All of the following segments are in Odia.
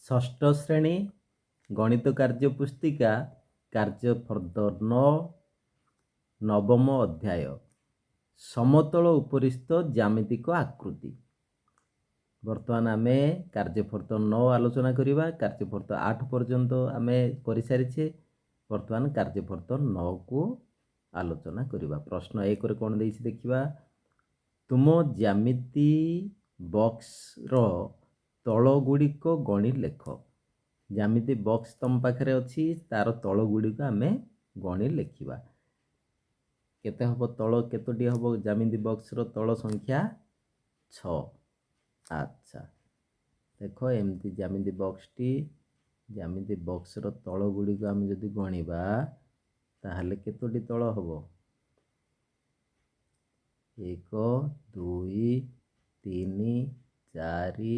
ଷଷ୍ଠ ଶ୍ରେଣୀ ଗଣିତ କାର୍ଯ୍ୟ ପୁସ୍ତିକା କାର୍ଯ୍ୟ ଫର୍ଦ୍ଦ 9 ନବମ ଅଧ୍ୟାୟ ସମତଳ ଉପରିସ୍ଥ ଜ୍ୟାମିତିକ ଆକୃତି। ବର୍ତ୍ତମାନ ଆମେ କାର୍ଯ୍ୟଫର୍ଦ୍ଦ 9 ଆଲୋଚନା କରିବା। କାର୍ଯ୍ୟଫର୍ଦ୍ଦ 8 ପର୍ଯ୍ୟନ୍ତ ଆମେ କରିସାରିଛେ। ବର୍ତ୍ତମାନ କାର୍ଯ୍ୟଫର୍ଦ୍ଦ 9 କୁ ଆଲୋଚନା କରିବା। ପ୍ରଶ୍ନ 1 ରେ କ'ଣ ଦେଇଛି ଦେଖିବା। ତୁମ ଜ୍ୟାମିତି ବକ୍ସର ତଳ ଗୁଡ଼ିକ ଗଣି ଲେଖ। ଜ୍ୟାମିତି ବକ୍ସ ତମ ପାଖରେ ଅଛି, ତାର ତଳ ଗୁଡ଼ିକ ଆମେ ଗଣି ଲେଖିବା। କେତେ ହେବ ତଳ, କେତୋଟି ହେବ ଜ୍ୟାମିତି ବକ୍ସର ତଳ ସଂଖ୍ୟା 6। ଆଚ୍ଛା, ଦେଖ ଏମିତି ଜ୍ୟାମିତି ବକ୍ସଟି, ଜ୍ୟାମିତି ବକ୍ସର ତଳ ଗୁଡ଼ିକ ଆମେ ଯଦି ଗଣିବା ତାହେଲେ କେତୋଟି ତଳ ହେବ? 1 2 3 4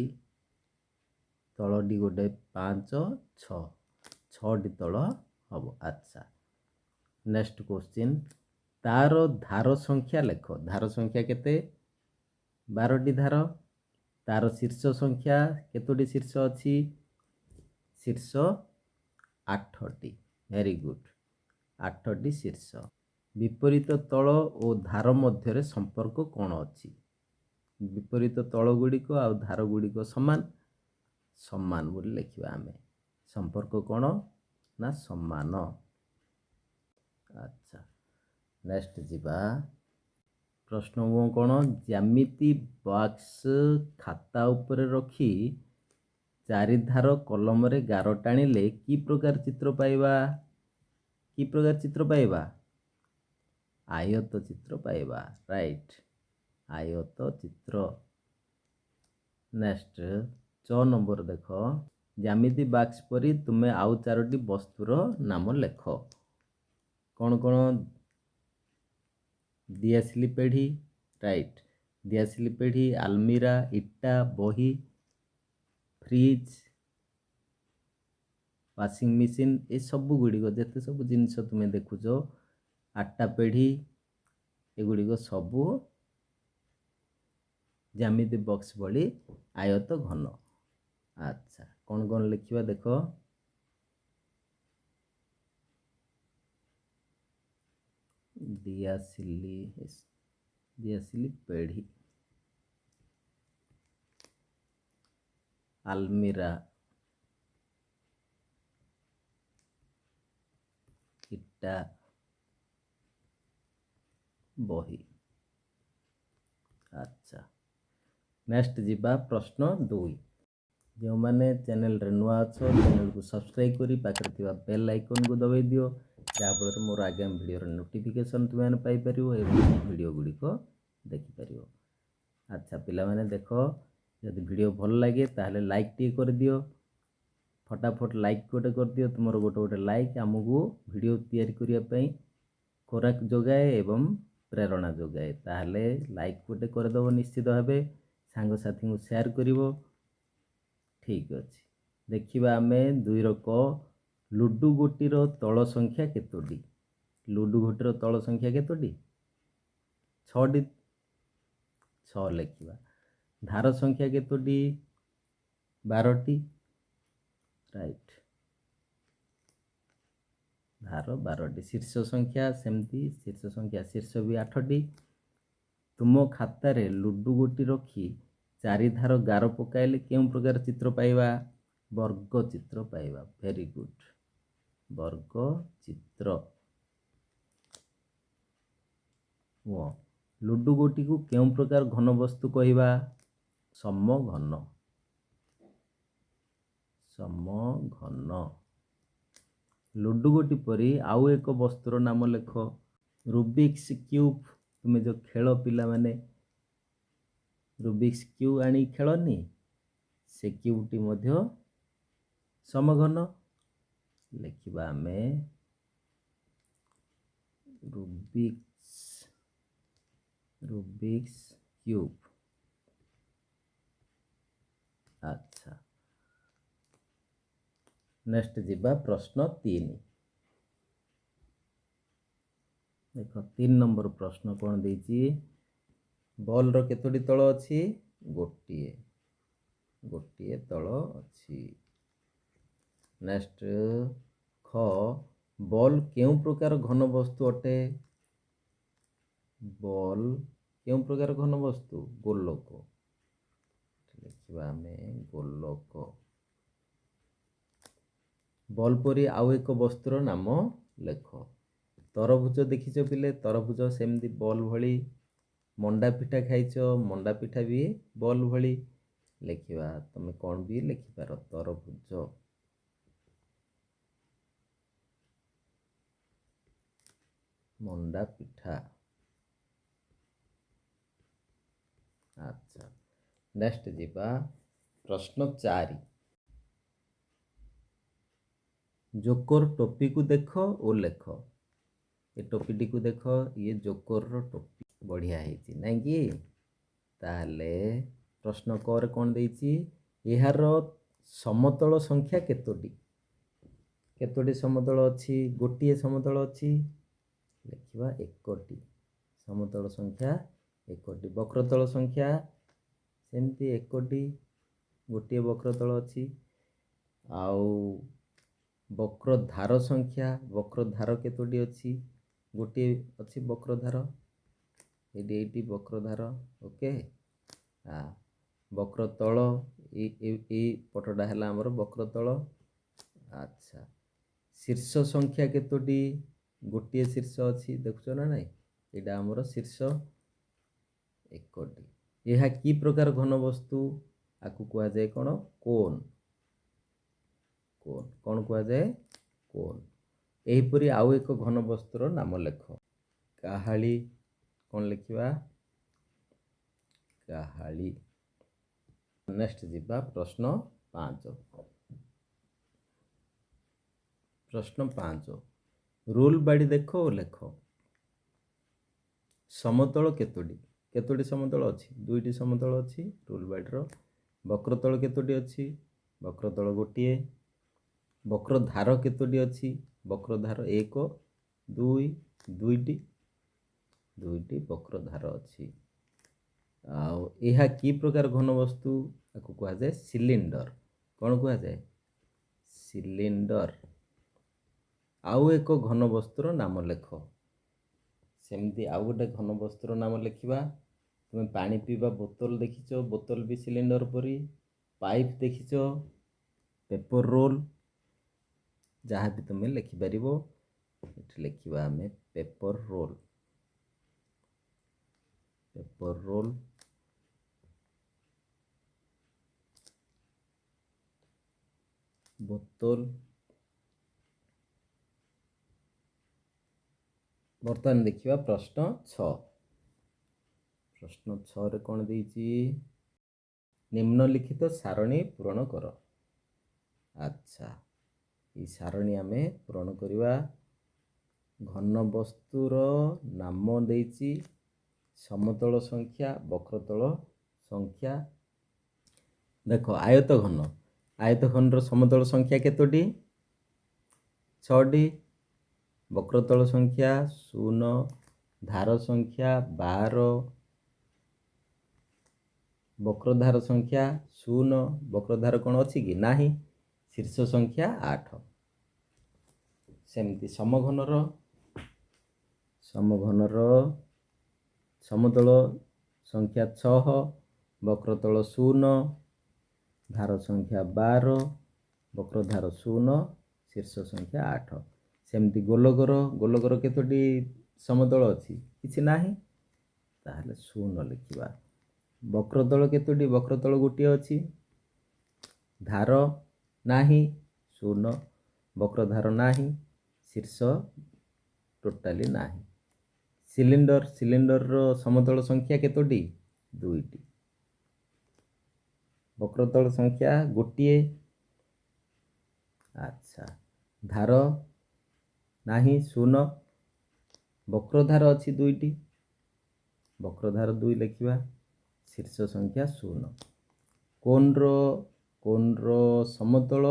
ତଳଟି ଗୋଟେ 5 6 6ଟି ତଳ ହେବ। ଆଚ୍ଛା, ନେକ୍ସଟ କ୍ୱେଶ୍ଚିନ୍, ତାର ଧାର ସଂଖ୍ୟା ଲେଖ। ଧାର ସଂଖ୍ୟା କେତେ? 12ଟି ଧାର। ତାର ଶୀର୍ଷ ସଂଖ୍ୟା କେତୋଟି ଶୀର୍ଷ ଅଛି? ଶୀର୍ଷ 8ଟି। ଭେରି ଗୁଡ୍, 8ଟି ଶୀର୍ଷ। ବିପରୀତ ତଳ ଓ ଧାର ମଧ୍ୟରେ ସମ୍ପର୍କ କ'ଣ ଅଛି? ବିପରୀତ ତଳ ଗୁଡ଼ିକ ଆଉ ଧାର ଗୁଡ଼ିକ ସମାନ, ସମାନ ବୋଲି ଲେଖିବା ଆମେ। ସମ୍ପର୍କ କ'ଣ ନା ସମାନ। ଆଚ୍ଛା, ନେକ୍ସଟ ଯିବା। ପ୍ରଶ୍ନ କ'ଣ? ଜ୍ୟାମିତି ବକ୍ସ ଖାତା ଉପରେ ରଖି ଚାରିଧାର କଲମରେ ଗାର ଟାଣିଲେ କି ପ୍ରକାର ଚିତ୍ର ପାଇବା? କି ପ୍ରକାର ଚିତ୍ର ପାଇବା? ଆୟତ ଚିତ୍ର ପାଇବା। ରାଇଟ୍, ଆୟତ ଚିତ୍ର। ନେକ୍ସଟ 6 ନମ୍ବର ଦେଖ। ଜ୍ୟାମିତି ବାକ୍ସ ପରି ତୁମେ ଆଉ 4ଟି ବସ୍ତୁର ନାମ ଲେଖ। କ'ଣ କ'ଣ? ଦିଆସିଲି ପେଢ଼ି। ରାଇଟ୍, ଦିଆସିଲି ପେଢ଼ି, ଆଲମିରା, ଇଟା, ବହି, ଫ୍ରିଜ୍, ୱାସିଂ ମେସିନ୍, ଏସବୁ ଗୁଡ଼ିକ ଯେତେ ସବୁ ଜିନିଷ ତୁମେ ଦେଖୁଛ, ଆଟା ପେଢ଼ି, ଏଗୁଡ଼ିକ ସବୁ ଜ୍ୟାମିତି ବକ୍ସ ଭଳି ଆୟତ ଘନ। ଆଚ୍ଛା, କ'ଣ କ'ଣ ଲେଖିବା ଦେଖ। ଦିଆସିଲି, ଦିଆସିଲି ପେଢ଼ି, ଆଲମିରା, ଇଟା, ବହି। ଆଚ୍ଛା, ନେକ୍ସଟ ଯିବା ପ୍ରଶ୍ନ 2। ଯେଉଁମାନେ ଚ୍ୟାନେଲରେ ନୂଆ ଅଛ, ଚ୍ୟାନେଲକୁ ସବସ୍କ୍ରାଇବ୍ କରି ପାଖରେ ଥିବା ବେଲ୍ ଆଇକନ୍କୁ ଦବାଇ ଦିଅ, ଯାହାଫଳରେ ମୋର ଆଗାମୀ ଭିଡ଼ିଓର ନୋଟିଫିକେସନ୍ ତୁମେମାନେ ପାଇପାରିବ ଏବଂ ଭିଡ଼ିଓ ଗୁଡ଼ିକ ଦେଖିପାରିବ। ଆଚ୍ଛା ପିଲାମାନେ ଦେଖ, ଯଦି ଭିଡ଼ିଓ ଭଲ ଲାଗେ ତାହେଲେ ଲାଇକ୍ ଟିକେ କରିଦିଅ। ଫଟାଫଟ ଲାଇକ୍ ଗୋଟେ କରିଦିଅ। ତୁମର ଗୋଟେ ଲାଇକ୍ ଆମକୁ ଭିଡ଼ିଓ ତିଆରି କରିବା ପାଇଁ ଖୋରାକ ଯୋଗାଏ ଏବଂ ପ୍ରେରଣା ଯୋଗାଏ। ତାହେଲେ ଲାଇକ୍ ଗୋଟେ କରିଦେବ ନିଶ୍ଚିତ ଭାବେ, ସାଙ୍ଗସାଥୀଙ୍କୁ ସେୟାର କରିବ। ଠିକ୍ ଅଛି, ଦେଖିବା ଆମେ 2ର କ। ଲୁଡୁ ଗୋଟିର ତଳ ସଂଖ୍ୟା କେତୋଟି? ଲୁଡୁ ଗୋଟିର ତଳ ସଂଖ୍ୟା କେତୋଟି? 6ଟି। 6 ଲେଖିବା। ଧାର ସଂଖ୍ୟା କେତୋଟି? 12ଟି। ରାଇଟ୍, ଧାର 12ଟି। ଶୀର୍ଷ ସଂଖ୍ୟା ସେମିତି, ଶୀର୍ଷ ସଂଖ୍ୟା ଶୀର୍ଷ ବି 8ଟି। ତୁମ ଖାତାରେ ଲୁଡୁ ଗୋଟି ରଖି ଚାରିଧାର ଗାର ପକାଇଲେ କେଉଁ ପ୍ରକାର ଚିତ୍ର ପାଇବା? ବର୍ଗ ଚିତ୍ର ପାଇବା। ଭେରି ଗୁଡ୍, ବର୍ଗ ଚିତ୍ର। ଲୁଡୁ ଗୋଟିକୁ କେଉଁ ପ୍ରକାର ଘନ ବସ୍ତୁ କହିବା? ସମଘନ। ସମଘନ। ଲୁଡୁ ଗୋଟି ପରି ଆଉ ଏକ ବସ୍ତୁର ନାମ ଲେଖ। Rubik's cube. ତୁମେ ଯେଉଁ ଖେଳ, ପିଲାମାନେ ରୁବିକ୍ସ କ୍ୟୁବ୍ ଆଣି ଖେଳନି, ସେ କ୍ୟୁବ୍ଟି ମଧ୍ୟ ସମଘନ। ଲେଖିବା ଆମେ ରୁବିକ୍ସ କ୍ୟୁବ୍। ଆଚ୍ଛା, ନେକ୍ସଟ ଯିବା ପ୍ରଶ୍ନ 3। ଦେଖ 3 ନମ୍ବର ପ୍ରଶ୍ନ କ'ଣ ଦେଇଛି। ବଲ୍ର କେତୋଟି ତଳ ଅଛି? ଗୋଟିଏ। ଗୋଟିଏ ତଳ ଅଛି। नेक्स्ट ख बॉल केउं प्रकार घन वस्तु अटे बॉल केउं प्रकार घन वस्तु गोलक लिखिबा आमे गोलक बॉल परी आउ एक वस्तुर नाम लेख तरभुज देखिछ पिले तरभुज सेमती बॉल भली मंडा पिठा खाइछ मंडा पिठा भी बॉल भली लिखिबा तमे कौन भी लिखिपार तरभुज मंडा पिठा अच्छा नेक्स्ट जीवा प्रश्न 4 जोकर टोपी को देख और लेख ये टोपीटी को देख ये जोकर रो टोपी बढ़िया है नहीं कि ताले प्रश्न कर कौन देछि यार समतल संख्या केतोटी समतल अच्छी गोटे समतल अच्छी लिखा एकोटी समतल संख्या एकोटी वक्रतल संख्या सेमती एकोटी गोटे वक्रतल अच्छी आउ वक्रधार संख्या वक्रधार केतोटी अच्छी गोटे अच्छी वक्रधार ये वक्रधार ओके वक्रतल ये पटटा है आमर वक्रतल अच्छा शीर्ष संख्या केतोटी गोटे शीर्ष अच्छी देखुच ना नाई यहाँ आमर शीर्ष एकोटी यह कि प्रकार घन वस्तु आपको कह जाए कौन कोन कोन कौन कह जाए कोन एहीपरि आउ एक घन वस्तुर नाम लेख काहाली कौन लिखा काहाली नेक्स्ट जीवा प्रश्न 5 रूल बाड़ी देख लेख समतल केतोटी समतल अच्छी दुईटी समतल अच्छी रूल बाड़ी वक्रतल केतोटी अच्छी वक्रतल गोटे वक्रधार केतोटी अच्छी वक्रधार 1 2 दुईटी वक्रधार अच्छी आउ कि प्रकार घन वस्तु आपको कह जाए सिलिंडर कौन कह जाए सिलिंडर आउ एक घन वस्तुर नाम लेख सेमती आउ गोटे घन वस्तुर नाम लिखा तुम पानी पीवा बोतल देखिच बोतल भी सिलिंडर परी पाइप देखिच पेपर रोल जहाँ भी तुम्हें लिखिपर लिखा आम पेपर रोल बोतल बर्तमान देखिए प्रश्न 6 रे कौन देछि निम्नलिखित सारणी पूरण कर अच्छा ये सारणी आमे पूरण करिवा घन वस्तुर नाम देछि समतल संख्या वक्रतल संख्या देख आयत घन रो समतल संख्या केतोटी 6टी वक्रतल संख्या 0 धार संख्या 12 वक्रधार संख्या 0 वक्रधार कौन अच्छी कि नाही शीर्ष संख्या 8 सेमती समघनर समतल संख्या 6 वक्रतल 0 धार संख्या 12 वक्रधार 0 शीर्ष संख्या 8 सेमती गोलकर केतोटी समतल अच्छी किसी नाही ताहले 0 लिखिबा वक्रतल केतोटी वक्रतल गोटे अच्छी धार नाही 0 वक्रधार नाही शीर्ष टोटाली नाही सिलिंडर रो समतल संख्या केतोटी 2टी वक्रतल संख्या गोटे अच्छा धार नाही 0 वक्रधार अच्छी 2टी वक्रधार 2 लिखा शीर्ष संख्या 0 कोन रो समतल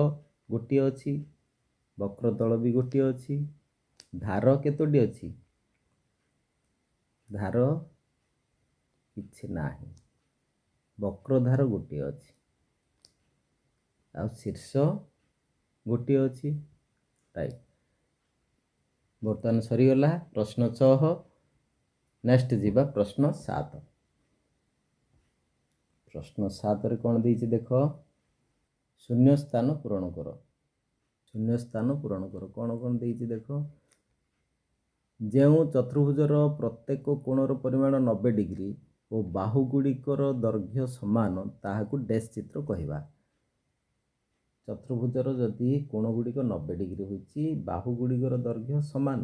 गोटे अच्छी वक्रतल भी गोटे अच्छी धार केतोटी अच्छी धार किछि नाही वक्रधार गोटे अच्छी आ शीर्ष गोटे अच्छी राइट। बर्तमान सरीगला प्रश्न 6। नेक्स्ट जीवा प्रश्न 7। प्रश्न 7 रे कौन देछि देख शून्य स्थान पूरण कर। शून्य स्थान पूरण कर कौन देछि देख जो चतुर्भुजर प्रत्येक कोणर परिमाण 90 डिग्री और बाहुगुड़िकर दैर्घ्य समान ताहाकू डैश चित्र कहवा। चतुर्भुजर जदि कोणगुड़िक 90 डिग्री होइछि बाहुगुड़िकर दैर्घ्य समान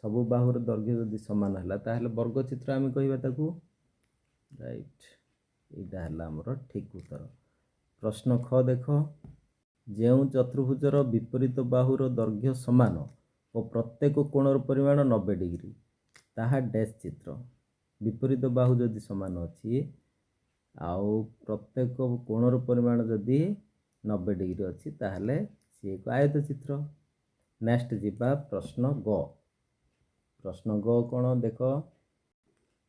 सबु बाहुर दैर्घ्य जदि समान है ताहले वर्ग चित्र आम कहवा ताकू राइट। एटा हला हमर ठीक उत्तर। प्रश्न ख देख जो चतुर्भुजर विपरीत बाहुर दैर्घ्य समान और प्रत्येक कोणर परिमाण 90 डिग्री ताहा डैश चित्र। विपरीत बाहु जदि समान अच्छी आउ प्रत्येक कोणर परिमाण जदि 90 डिग्री अच्छी ताहले सी एक आयत चित्र। नेक्स्ट जीवा प्रश्न ग। प्रश्न ग कौन देख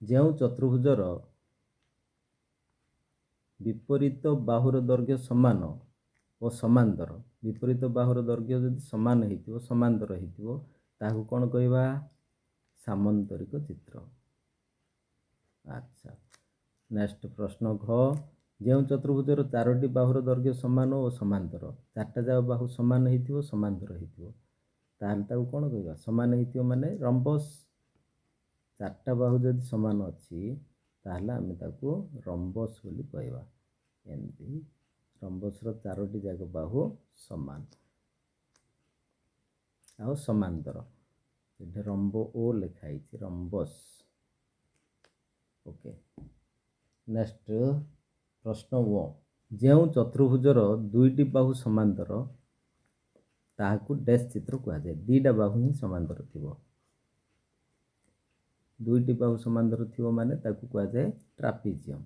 जो चतुर्भुजर विपरीत बाहुर दैर्घ्य समान और समांतर विपरीत बाहुर दैर्घ्य जदि समान होइतिबो समांतर होइतिबो ताकू कौन कहवा सामांतरिक चित्र। अच्छा नेक्स्ट प्रश्न घ जो चतुर्भुजर 4टी बाहुर दैर्घ्य समान और समांतर 4टा जाक बाहु समान होइतिबो समांतर होइतिबो ताहले ताकू कौन कहवा समान होइतिबो माने रम्बस। 4टा बाहु जदि समान अच्छी ताहले आमे ताकू रम्बस बोली कहवा। एमती रम्बसर 4टी जाक बाहु समान आउ समांतर ये रम्बो ओ लिखाई रम्बस। ओके नेक्स्ट प्रश्न वो जो चतुर्भुजर 2टी बाहु समांतर ताहाकू डैश चित्र कह जाए। 2टा बाहु ही समांतर थिबो 2टी बाहु समांतर थिबो माने ताकू कह जाए ट्रापेजियम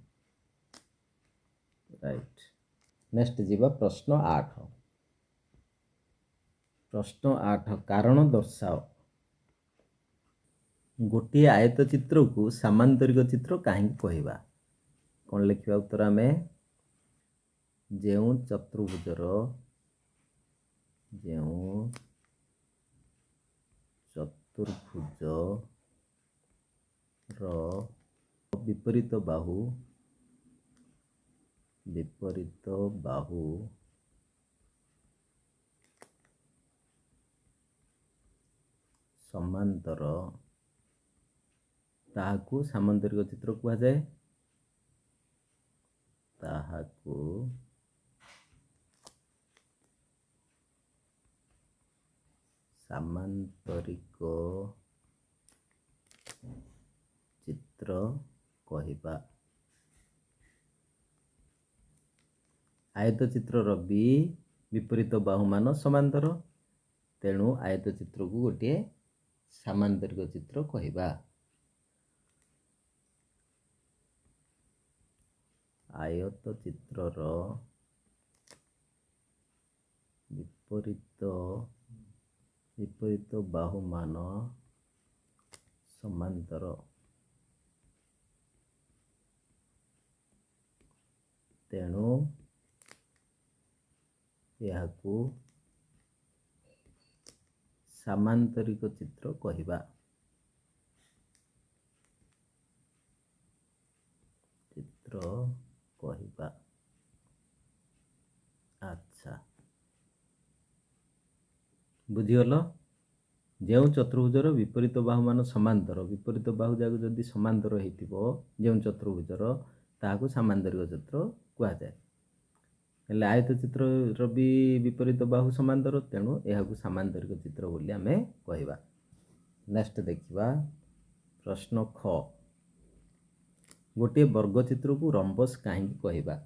राइट। नेक्स्ट जीवा प्रश्न 8। प्रश्न 8 कारण दर्शाओ। गोटे आयत चित्र को सामांतरिक चित्र कहीं कहवा कौन लिखा उत्तर आम जो चतुर्भुजर विपरीत बाहु समांतर ताहाकू सामांतरिक चित्र कह जाए। ताहाकू सामांतरिक चित्र कहवा। आयत चित्र भी विपरीत बाहु मान समांतर तेणु आयत चित्र को गोटे सामांतरिक चित्र कहवा। आयत चित्रर विपरीत बाहु मान समांतर तेणु याकू सामांतरिक चित्र कहवा। चित्र कहवा। अच्छा बुझीगल जो चतुर्भुजर विपरीत बाहु मान समांतर विपरीत बाहु जाक जदि समांतर होइतिबो जो चतुर्भुजर ताहाकू सामांतरिक चित्र कह जाए। हेले आयत चित्र भी विपरीत बाहु समांतर तेणु यह सामांतरिक चित्र बोली आमे कहवा। नेक्स्ट देखिबा प्रश्न ख गोटे वर्ग चित्र को रम्बस कहीं कहवा।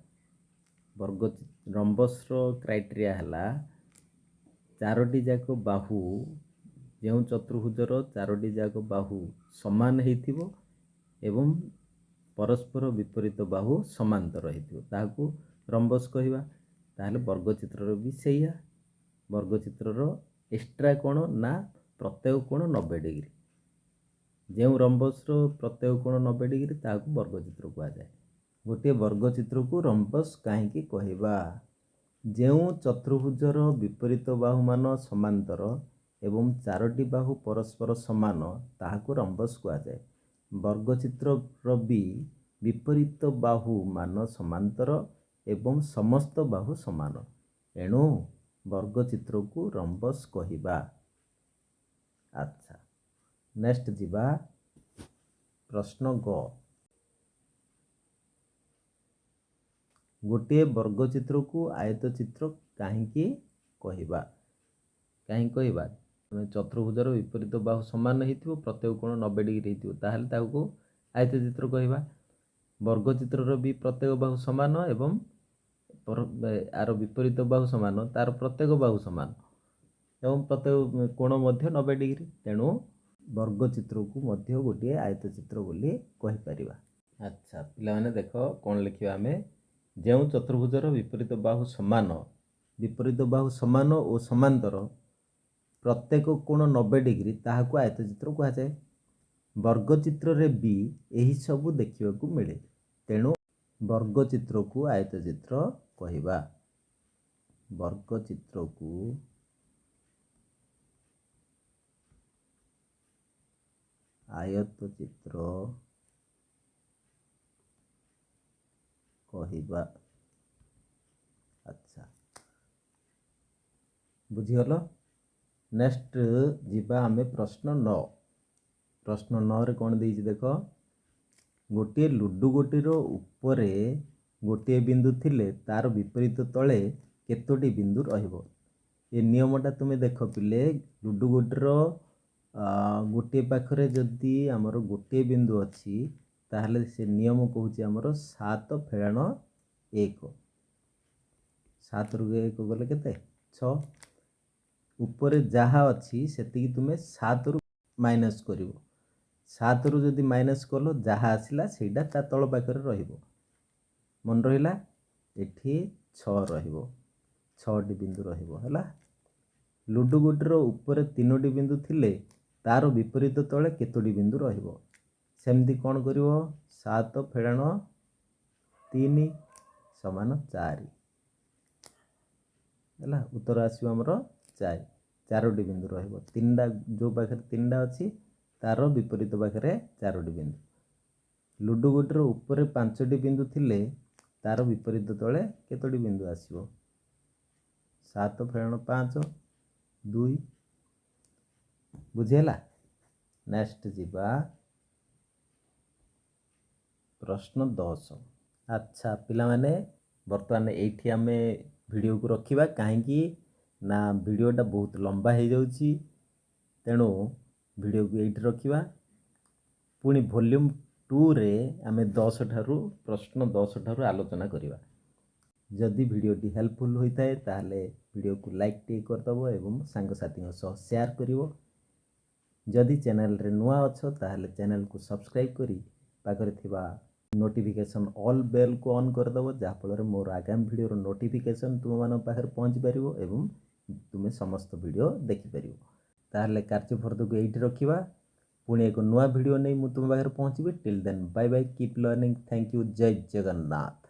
वर्ग रम्बस क्राइटेरिया हला 4टी जाक बाहु जो चतुर्भुजर 4टी जाक बाहु समान होइतिबो एवं परस्पर विपरीत बाहु समांतर होइतिबो ताहाकू रम्बस कहवा। ताहले वर्ग चित्र भी सैया वर्ग चित्र एक्स्ट्रा कोण ना प्रत्येक कोण 90 डिग्री जो रम्बस प्रत्येक कोण 90 डिग्री ताहाकू वर्ग चित्र कह जाए। गोटे वर्ग चित्र को रम्बस कहीं कहवा ଯେଉଁ ଚତୁର୍ଭୁଜର ବିପରୀତ ବାହୁମାନ ସମାନ୍ତର ଏବଂ ଚାରୋଟି ବାହୁ ପରସ୍ପର ସମାନ ତାହାକୁ ରମ୍ବସ୍ କୁହାଯାଏ। ବର୍ଗଚିତ୍ରର ବି ବିପରୀତ ବାହୁ ମାନ ସମାନ୍ତର ଏବଂ ସମସ୍ତ ବାହୁ ସମାନ, ଏଣୁ ବର୍ଗଚିତ୍ରକୁ ରମ୍ବସ୍ କହିବା। ଆଚ୍ଛା, ନେକ୍ସଟ ଯିବା ପ୍ରଶ୍ନ ଗ। ଗୋଟିଏ ବର୍ଗଚିତ୍ରକୁ ଆୟତଚିତ୍ର କାହିଁକି କହିବା? କାହିଁକି କହିବା? ଚତୁର୍ଭୁଜର ବିପରୀତ ବାହୁ ସମାନ ହେଇଥିବ, ପ୍ରତ୍ୟେକ କୋଣ 90 ଡିଗ୍ରୀ ହେଇଥିବ, ତାହେଲେ ତାକୁ ଆୟତଚିତ୍ର କହିବା। ବର୍ଗଚିତ୍ରର ବି ପ୍ରତ୍ୟେକ ବାହୁ ସମାନ ଏବଂ ଆର ବିପରୀତ ବାହୁ ସମାନ, ତାର ପ୍ରତ୍ୟେକ ବାହୁ ସମାନ ଏବଂ ପ୍ରତ୍ୟେକ କୋଣ ମଧ୍ୟ 90 ଡିଗ୍ରୀ, ତେଣୁ ବର୍ଗଚିତ୍ରକୁ ମଧ୍ୟ ଗୋଟିଏ ଆୟତଚିତ୍ର ବୋଲି କହିପାରିବା। ଆଚ୍ଛା ପିଲାମାନେ ଦେଖ କ'ଣ ଲେଖିବା ଆମେ। ଯେଉଁ ଚତୁର୍ଭୁଜର ବିପରୀତ ବାହୁ ସମାନ ଓ ସମାନ୍ତର, ପ୍ରତ୍ୟେକ କୋଣ 90 ଡିଗ୍ରୀ, ତାହାକୁ ଆୟତଚିତ୍ର କୁହାଯାଏ। ବର୍ଗଚିତ୍ରରେ ବି ଏହି ସବୁ ଦେଖିବାକୁ ମିଳେ, ତେଣୁ ବର୍ଗଚିତ୍ରକୁ ଆୟତଚିତ୍ର କହିବା। ବର୍ଗଚିତ୍ରକୁ ଆୟତଚିତ୍ର କହିବା। ଆଚ୍ଛା, ବୁଝିଗଲ। ନେକ୍ସଟ ଯିବା ଆମେ ପ୍ରଶ୍ନ 9। ପ୍ରଶ୍ନ 9ରେ କ'ଣ ଦେଇଛି ଦେଖ। ଗୋଟିଏ ଲୁଡୁ ଗୋଟିର ଉପରେ ଗୋଟିଏ ବିନ୍ଦୁ ଥିଲେ ତାର ବିପରୀତ ତଳେ କେତୋଟି ବିନ୍ଦୁ ରହିବ? ଏ ନିୟମଟା ତୁମେ ଦେଖ ପିଲେ, ଲୁଡୁ ଗୋଟିର ଗୋଟିଏ ପାଖରେ ଯଦି ଆମର ଗୋଟିଏ ବିନ୍ଦୁ ଅଛି, ତାହେଲେ ସେ ନିୟମ କହୁଛି ଆମର 7 ଫେଡ଼ାଣ 1। 7ରୁ 1 ଗଲେ କେତେ? 6। ଉପରେ ଯାହା ଅଛି ସେତିକି ତୁମେ 7ରୁ ମାଇନସ୍ କରିବ। 7ରୁ ଯଦି ମାଇନସ୍ କଲ, ଯାହା ଆସିଲା ସେଇଟା ତା ତଳ ପାଖରେ ରହିବ। ମନେ ରହିଲା? ଏଠି 6 ରହିବ, 6ଟି ବିନ୍ଦୁ ରହିବ ହେଲା। ଲୁଡୁ ଗୋଟିର ଉପରେ 3ଟି ବିନ୍ଦୁ ଥିଲେ ତାର ବିପରୀତ ତଳେ କେତୋଟି ବିନ୍ଦୁ ରହିବ? ସେମିତି କ'ଣ କରିବ? 7 ଫେଡ଼ାଣ 3 ସମାନ 4 ହେଲା। ଉତ୍ତର ଆସିବ ଆମର 4। 4ଟି ବିନ୍ଦୁ ରହିବ। ତିନିଟା, ଯେଉଁ ପାଖରେ 3ଟା ଅଛି ତାର ବିପରୀତ ପାଖରେ 4ଟି ବିନ୍ଦୁ। ଲୁଡୁ ଗୋଟିର ଉପରେ 5ଟି ବିନ୍ଦୁ ଥିଲେ ତାର ବିପରୀତ ତଳେ କେତୋଟି ବିନ୍ଦୁ ଆସିବ? 7 ଫେଡ଼ାଣ 5 2। ବୁଝିହେଲା? ନେକ୍ସଟ ଯିବା ପ୍ରଶ୍ନ 10। ଆଚ୍ଛା ପିଲାମାନେ, ବର୍ତ୍ତମାନ ଏଇଠି ଆମେ ଭିଡ଼ିଓକୁ ରଖିବା। କାହିଁକି ନା ଭିଡ଼ିଓଟା ବହୁତ ଲମ୍ବା ହେଇଯାଉଛି, ତେଣୁ ଭିଡ଼ିଓକୁ ଏଇଠି ରଖିବା। ପୁଣି ଭଲ୍ୟୁମ୍ 2ରେ ଆମେ ପ୍ରଶ୍ନ 10 ଠାରୁ ଆଲୋଚନା କରିବା। ଯଦି ଭିଡ଼ିଓଟି ହେଲ୍ପଫୁଲ୍ ହୋଇଥାଏ ତାହେଲେ ଭିଡ଼ିଓକୁ ଲାଇକ୍ ଟିକେ କରିଦେବ ଏବଂ ସାଙ୍ଗସାଥୀଙ୍କ ସହ ସେୟାର କରିବ। ଯଦି ଚ୍ୟାନେଲରେ ନୂଆ ଅଛ ତାହେଲେ ଚ୍ୟାନେଲକୁ ସବସ୍କ୍ରାଇବ୍ କରି ପାଖରେ ଥିବା ନୋଟିଫିକେସନ୍ ଅଲ୍ ବେଲ୍କୁ ଅନ୍ କରିଦେବ, ଯାହାଫଳରେ ମୋର ଆଗାମୀ ଭିଡ଼ିଓର ନୋଟିଫିକେସନ୍ ତୁମମାନଙ୍କ ପାଖରେ ପହଞ୍ଚିପାରିବ ଏବଂ ତୁମେ ସମସ୍ତ ଭିଡ଼ିଓ ଦେଖିପାରିବ। ତାହେଲେ କାର୍ଯ୍ୟଫର୍ଦ୍ଦକୁ ଏଇଠି ରଖିବା। ପୁଣି ଏକ ନୂଆ ଭିଡ଼ିଓ ନେଇ ମୁଁ ତୁମ ପାଖରେ ପହଞ୍ଚିବି। Till then bye bye, keep learning. Thank you. ଜୟ ଜଗନ୍ନାଥ।